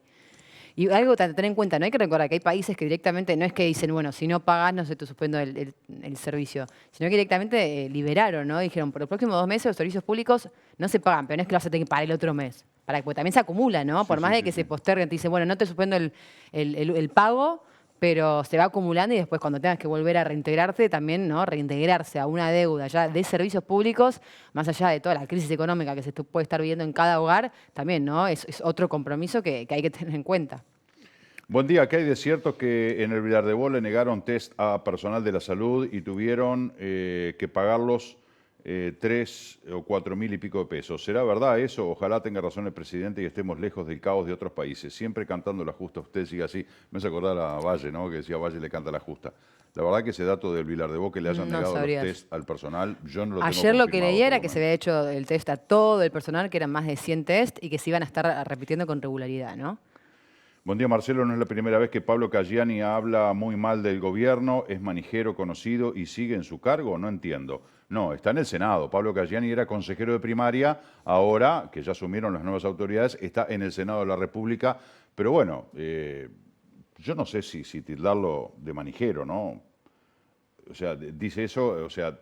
B: Y algo a tener en cuenta, no hay que recordar que hay países que directamente no es que dicen, bueno, si no pagas no se te suspendo el servicio, sino que directamente liberaron, ¿no? Dijeron, por los próximos 2 meses los servicios públicos no se pagan, pero no es que lo vas a tener que pagar el otro mes. Porque también se acumula, ¿no?
A: Sí,
B: Por más
A: sí,
B: de
A: sí,
B: que
A: sí.
B: se posterguen, te dicen, bueno, no te suspendo el pago, pero se va acumulando y después cuando tengas que volver a reintegrarte, también, ¿no?, reintegrarse a una deuda ya de servicios públicos, más allá de toda la crisis económica que se puede estar viviendo en cada hogar, también, ¿no? Es otro compromiso que hay que tener en cuenta.
A: Buen día, acá hay de cierto que en el Vilar de Bo le negaron test a personal de la salud y tuvieron que pagarlos 3 o 4 mil y pico de pesos. ¿Será verdad eso? Ojalá tenga razón el presidente y estemos lejos del caos de otros países. Siempre cantando la justa, usted sigue así. Me hace acordar a Valle, ¿no?, que decía Valle le canta la justa. La verdad que ese dato del Vilar de Bo que le hayan
B: No
A: negado los
B: sabría.
A: test al personal, yo no lo tengo
B: Ayer lo que
A: confirmado,
B: leía
A: por
B: era
A: lo
B: que se
A: menos.
B: había hecho el test a todo el personal, que eran más de 100 test y que se iban a estar repitiendo con regularidad, ¿no?
A: Buen día, Marcelo. No es la primera vez que Pablo Caggiani habla muy mal del gobierno, es manijero conocido y sigue en su cargo. No entiendo. No, está en el Senado. Pablo Caggiani era consejero de primaria, ahora que ya asumieron las nuevas autoridades, está en el Senado de la República. Pero bueno, yo no sé si tildarlo de manijero, ¿no? O sea, dice eso, o sea,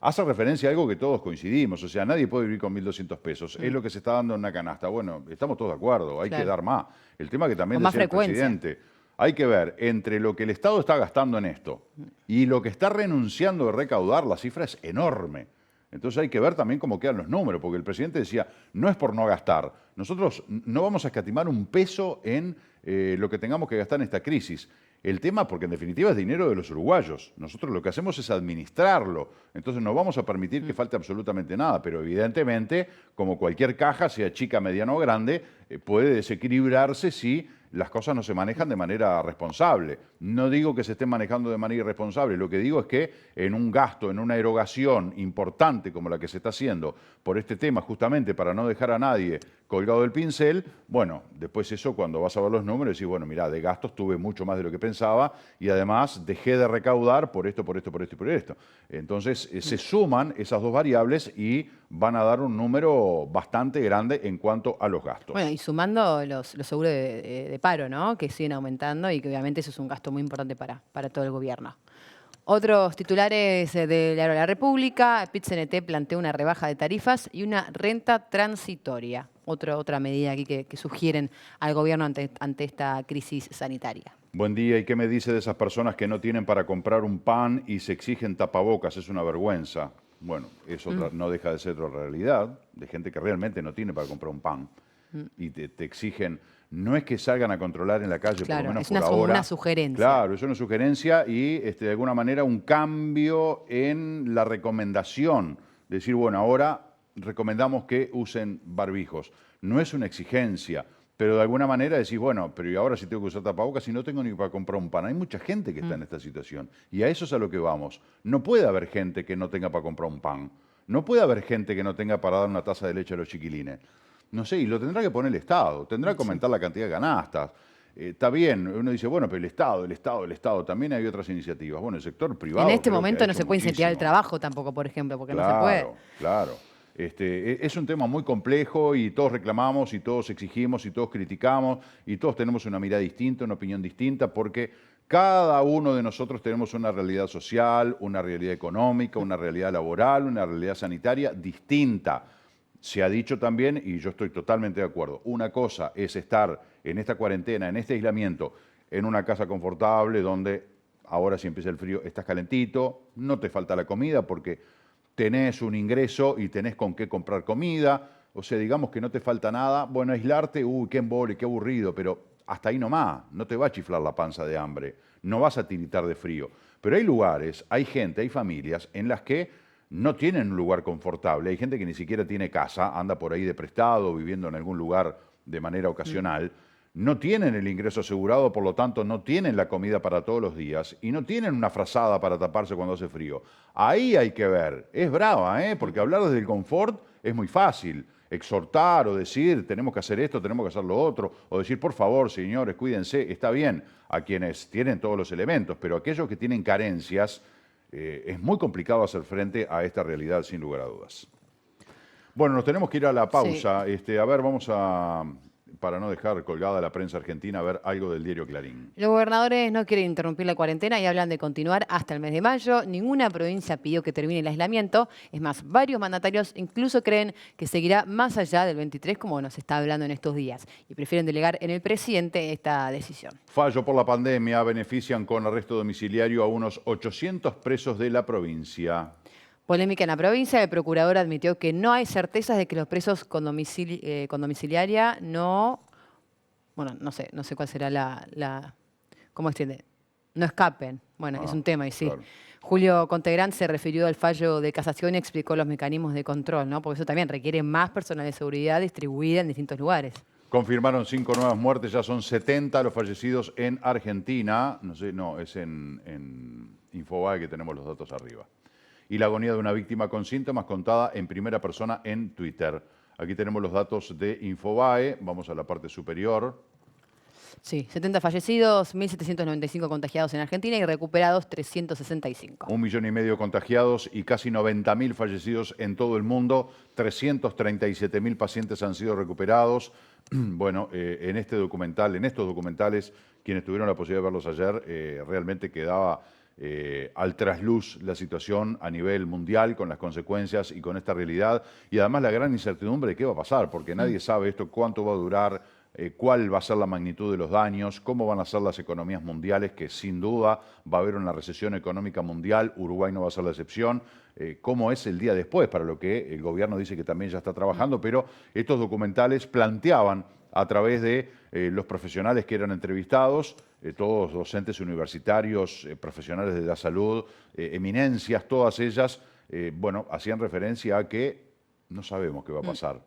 A: hace referencia a algo que todos coincidimos, o sea, nadie puede vivir con 1.200 pesos, es lo que se está dando en una canasta. Bueno, estamos todos de acuerdo, hay que
B: Claro.
A: dar más. El tema que también
B: Con más
A: decía el
B: frecuencia.
A: presidente, hay que ver entre lo que el Estado está gastando en esto y lo que está renunciando de recaudar, la cifra es enorme. Entonces hay que ver también cómo quedan los números, porque el presidente decía, no es por no gastar, nosotros no vamos a escatimar un peso en lo que tengamos que gastar en esta crisis. El tema, porque en definitiva es dinero de los uruguayos. Nosotros lo que hacemos es administrarlo. Entonces no vamos a permitir que falte absolutamente nada. Pero evidentemente, como cualquier caja, sea chica, mediana o grande, puede desequilibrarse si las cosas no se manejan de manera responsable. No digo que se estén manejando de manera irresponsable, lo que digo es que en un gasto, en una erogación importante como la que se está haciendo por este tema, justamente para no dejar a nadie colgado del pincel, bueno, después eso cuando vas a ver los números decís, bueno, mirá, de gastos tuve mucho más de lo que pensaba y además dejé de recaudar por esto, por esto, por esto y por esto. Entonces se suman esas dos variables y van a dar un número bastante grande en cuanto a los gastos.
B: Bueno, y sumando los seguros de paro, ¿no?, que siguen aumentando y que obviamente eso es un gasto muy importante para todo el gobierno. Otros titulares de la República, PIT-CNT plantea una rebaja de tarifas y una renta transitoria. Otra medida aquí que sugieren al gobierno ante esta crisis sanitaria.
A: Buen día, ¿y qué me dice de esas personas que no tienen para comprar un pan y se exigen tapabocas? Es una vergüenza. Bueno, eso no deja de ser otra realidad, de gente que realmente no tiene para comprar un pan y te exigen. No es que salgan a controlar en la calle,
B: Claro,
A: por lo menos
B: es
A: por
B: como
A: ahora.
B: una sugerencia.
A: Claro, es una sugerencia y de alguna manera un cambio en la recomendación. Decir, bueno, ahora recomendamos que usen barbijos. No es una exigencia, pero de alguna manera decís, bueno, pero ¿y ahora si tengo que usar tapabocas si no tengo ni para comprar un pan? Hay mucha gente que está en esta situación y a eso es a lo que vamos. No puede haber gente que no tenga para comprar un pan. No puede haber gente que no tenga para dar una taza de leche a los chiquilines. No sé, y lo tendrá que poner el Estado, tendrá que aumentar la cantidad de canastas. Está bien, uno dice, bueno, pero el Estado, también hay otras iniciativas. Bueno, el sector privado.
B: En este
A: creo que
B: momento
A: ha
B: no
A: hecho
B: se puede incentivar el
A: muchísimo.
B: trabajo tampoco, por ejemplo, porque no se
A: Claro,
B: puede.
A: claro. Es un tema muy complejo y todos reclamamos y todos exigimos y todos criticamos y todos tenemos una mirada distinta, una opinión distinta, porque cada uno de nosotros tenemos una realidad social, una realidad económica, una realidad laboral, una realidad sanitaria distinta. Se ha dicho también, y yo estoy totalmente de acuerdo, una cosa es estar en esta cuarentena, en este aislamiento, en una casa confortable donde ahora si empieza el frío estás calentito, no te falta la comida porque tenés un ingreso y tenés con qué comprar comida, o sea, digamos que no te falta nada, bueno, aislarte, uy, qué embole, qué aburrido, pero hasta ahí nomás, no te va a chiflar la panza de hambre, no vas a tiritar de frío. Pero hay lugares, hay gente, hay familias en las que no tienen un lugar confortable, hay gente que ni siquiera tiene casa, anda por ahí de prestado, viviendo en algún lugar de manera ocasional, no tienen el ingreso asegurado, por lo tanto no tienen la comida para todos los días y no tienen una frazada para taparse cuando hace frío. Ahí hay que ver, es brava, ¿eh? Porque hablar desde el confort es muy fácil. Exhortar o decir, tenemos que hacer esto, tenemos que hacer lo otro, o decir, por favor, señores, cuídense, está bien a quienes tienen todos los elementos, pero aquellos que tienen carencias, es muy complicado hacer frente a esta realidad, sin lugar a dudas. Bueno, nos tenemos que ir a la pausa.
B: Sí.
A: A ver, vamos a, para no dejar colgada la prensa argentina, a ver algo del diario Clarín.
B: Los gobernadores no quieren interrumpir la cuarentena y hablan de continuar hasta el mes de mayo. Ninguna provincia pidió que termine el aislamiento. Es más, varios mandatarios incluso creen que seguirá más allá del 23, como nos está hablando en estos días, y prefieren delegar en el presidente esta decisión.
A: Fallo por la pandemia, benefician con arresto domiciliario a unos 800 presos de la provincia.
B: Polémica en la provincia, el procurador admitió que no hay certezas de que los presos con domiciliaria no, bueno, no sé cuál será ¿cómo extiende? No escapen. Bueno, es un tema y sí.
A: Claro.
B: Julio Contegrán se refirió al fallo de casación y explicó los mecanismos de control, ¿no? Porque eso también requiere más personal de seguridad distribuida en distintos lugares.
A: Confirmaron 5 nuevas muertes, ya son 70 los fallecidos en Argentina. No sé, no, es en Infobae que tenemos los datos arriba. Y la agonía de una víctima con síntomas contada en primera persona en Twitter. Aquí tenemos los datos de Infobae, vamos a la parte superior.
B: Sí, 70 fallecidos, 1.795 contagiados en Argentina y recuperados 365.
A: 1,5 millones contagiados y casi 90.000 fallecidos en todo el mundo. 337.000 pacientes han sido recuperados. Bueno, en estos documentales, quienes tuvieron la posibilidad de verlos ayer, realmente quedaba al trasluz la situación a nivel mundial con las consecuencias y con esta realidad y además la gran incertidumbre de qué va a pasar, porque nadie sabe esto, cuánto va a durar, cuál va a ser la magnitud de los daños, cómo van a ser las economías mundiales, que sin duda va a haber una recesión económica mundial, Uruguay no va a ser la excepción, cómo es el día después, para lo que el gobierno dice que también ya está trabajando, pero estos documentales planteaban a través de los profesionales que eran entrevistados, todos docentes universitarios, profesionales de la salud, eminencias, todas ellas, bueno, hacían referencia a que no sabemos qué va a pasar.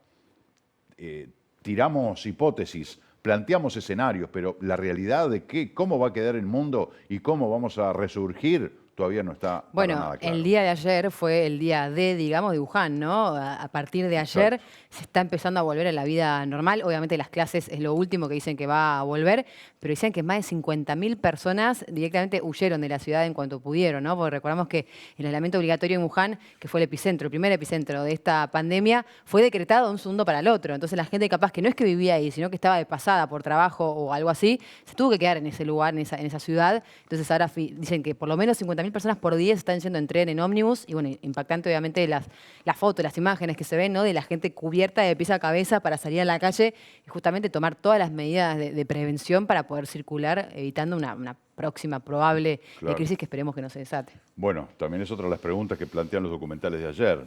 A: Tiramos hipótesis, planteamos escenarios, pero la realidad de cómo va a quedar el mundo y cómo vamos a resurgir todavía no está para
B: Bueno,
A: nada claro.
B: el día de ayer fue el día D, digamos, de Wuhan, ¿no? A partir de ayer
A: Exacto.
B: se está empezando a volver a la vida normal. Obviamente las clases es lo último que dicen que va a volver, pero dicen que más de 50.000 personas directamente huyeron de la ciudad en cuanto pudieron, ¿no? Porque recordamos que el aislamiento obligatorio en Wuhan, que fue el epicentro, el primer epicentro de esta pandemia, fue decretado de un segundo para el otro. Entonces la gente capaz que no es que vivía ahí, sino que estaba de pasada por trabajo o algo así, se tuvo que quedar en ese lugar, en esa ciudad. Entonces ahora dicen que por lo menos 50.000 40.000 personas por día se están yendo en tren, en ómnibus, y bueno, impactante obviamente las fotos, las imágenes que se ven, ¿no? De la gente cubierta de pies a cabeza para salir a la calle y justamente tomar todas las medidas de prevención para poder circular, evitando una próxima probable
A: Claro.
B: crisis que esperemos que no se desate.
A: Bueno, también es otra de las preguntas que plantean los documentales de ayer.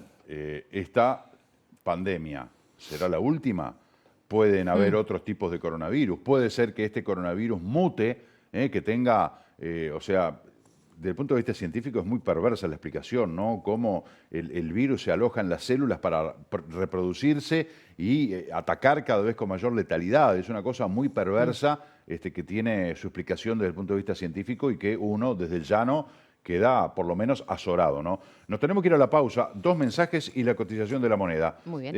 A: ¿Esta pandemia será la última? Pueden haber otros tipos de coronavirus. Puede ser que este coronavirus mute, que tenga, o sea, desde el punto de vista científico es muy perversa la explicación, ¿no? Cómo el virus se aloja en las células para reproducirse y atacar cada vez con mayor letalidad. Es una cosa muy perversa que tiene su explicación desde el punto de vista científico y que uno, desde el llano, queda por lo menos azorado, ¿no? Nos tenemos que ir a la pausa. 2 mensajes y la cotización de la moneda.
B: Muy bien.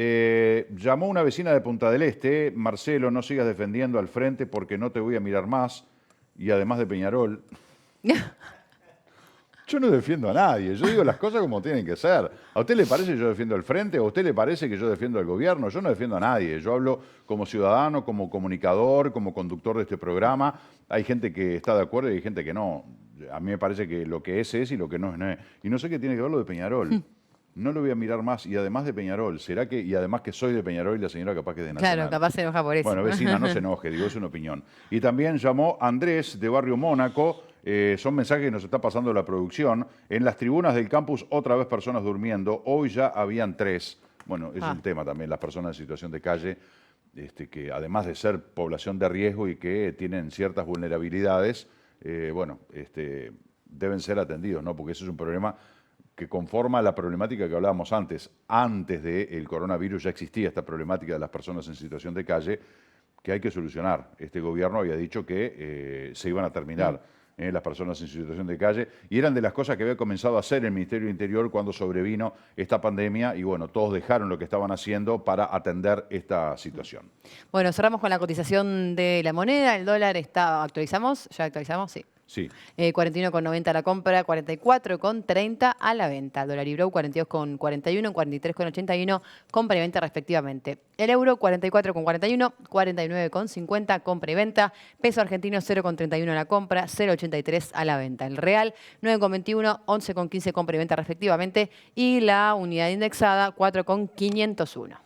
A: Llamó una vecina de Punta del Este. Marcelo, no sigas defendiendo al frente porque no te voy a mirar más. Y además de Peñarol. Yo no defiendo a nadie, yo digo las cosas como tienen que ser. ¿A usted le parece que yo defiendo al frente o a usted le parece que yo defiendo al gobierno? Yo no defiendo a nadie, yo hablo como ciudadano, como comunicador, como conductor de este programa. Hay gente que está de acuerdo y hay gente que no. A mí me parece que lo que es y lo que no es no es. Y no sé qué tiene que ver lo de Peñarol. No lo voy a mirar más. Y además de Peñarol, ¿será que, y además que soy de Peñarol y la señora capaz que es de Nacional?
B: Claro, capaz se enoja por eso.
A: Bueno, vecina, no se enoje, digo, es una opinión. Y también llamó Andrés de Barrio Mónaco. Son mensajes que nos está pasando la producción. En las tribunas del campus, otra vez personas durmiendo. Hoy ya habían 3. Bueno, es un tema también, las personas en situación de calle, que además de ser población de riesgo y que tienen ciertas vulnerabilidades, deben ser atendidos, ¿no? Porque ese es un problema que conforma la problemática que hablábamos antes. Antes del coronavirus ya existía esta problemática de las personas en situación de calle que hay que solucionar. Este gobierno había dicho que se iban a terminar las personas en situación de calle, y eran de las cosas que había comenzado a hacer el Ministerio del Interior cuando sobrevino esta pandemia, y bueno, todos dejaron lo que estaban haciendo para atender esta situación.
B: Bueno, cerramos con la cotización de la moneda. El dólar está, ¿actualizamos? ¿Ya actualizamos? Sí.
A: Sí.
B: 41,90 a la compra, 44,30 a la venta. Dólar y Brou 42,41, 43,81, compra y venta respectivamente. El euro 44,41, 49,50, compra y venta. Peso argentino 0,31 a la compra, 0,83 a la venta. El real 9,21, 11,15, compra y venta respectivamente. Y la unidad indexada 4,501.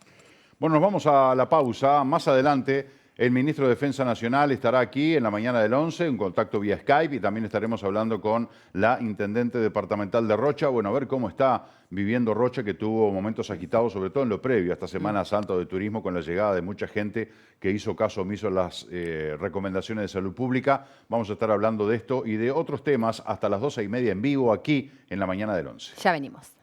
A: Bueno, nos vamos a la pausa. Más adelante, el ministro de Defensa Nacional estará aquí en la mañana del 11, en contacto vía Skype, y también estaremos hablando con la intendente departamental de Rocha. Bueno, a ver cómo está viviendo Rocha, que tuvo momentos agitados, sobre todo en lo previo a esta Semana Santa de Turismo, con la llegada de mucha gente que hizo caso omiso a las recomendaciones de salud pública. Vamos a estar hablando de esto y de otros temas hasta las 12:30 en vivo aquí en la mañana del 11.
B: Ya venimos.